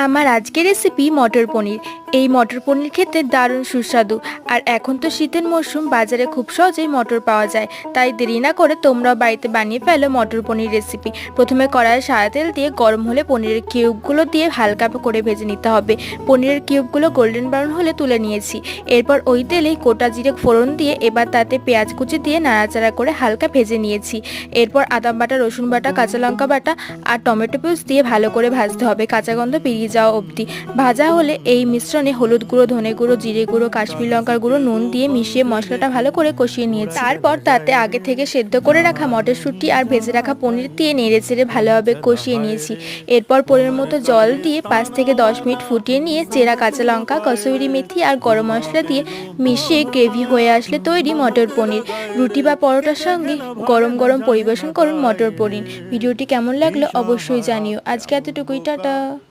আমার আজকের রেসিপি মটর পনির। এই মটর পনির খেতে দারুণ সুস্বাদু। আর এখন তো শীতের মরশুম, বাজারে খুব সহজেই মটর পাওয়া যায়। তাই দেরি না করে তোমরাও বাড়িতে বানিয়ে ফেলো মটর পনির রেসিপি। প্রথমে কড়াইয়ে সাদা তেল দিয়ে গরম হলে পনিরের কিউবগুলো দিয়ে হালকা করে ভেজে নিতে হবে। পনিরের কিউবগুলো গোল্ডেন ব্রাউন হলে তুলে নিয়েছি। এরপর ওই তেলেই গোটা জিরে ফোড়ন দিয়ে এবার তাতে পেঁয়াজ কুচি দিয়ে নাড়াচাড়া করে হালকা ভেজে নিয়েছি। এরপর আদা বাটা, রসুন বাটা, কাঁচা লঙ্কা বাটা আর টমেটো পেস্ট দিয়ে ভালো করে ভাজতে হবে, কাঁচা গন্ধ বেরিয়ে যাওয়া অবধি। ভাজা হলে এই মিশ্রণে হলুদ গুঁড়ো, ধনে গুঁড়ো, জিরে গুঁড়ো, কাশ্মীর লঙ্কার গুঁড়ো, নুন দিয়ে মিশিয়ে মশলাটা ভালো করে কষিয়ে নিয়েছি। তারপর তাতে আগে থেকে সেদ্ধ করে রাখা মটরশুঁটি আর ভেজে রাখা পনির দিয়ে নেড়ে চেড়ে ভালোভাবে কষিয়ে নিয়েছি। এরপর পরিমাণ মতো জল দিয়ে 5 থেকে 10 মিনিট ফুটিয়ে নিয়ে চেরা কাঁচা লঙ্কা, কসুরি মেথি আর গরম মশলা দিয়ে মিশিয়ে গ্রেভি হয়ে আসলে তৈরি মটর পনির। রুটি বা পরোটার সঙ্গে গরম গরম পরিবেশন করুন মটর পনির। ভিডিওটি কেমন লাগলো অবশ্যই জানিও। আজকে এতটুকুই, টাটা।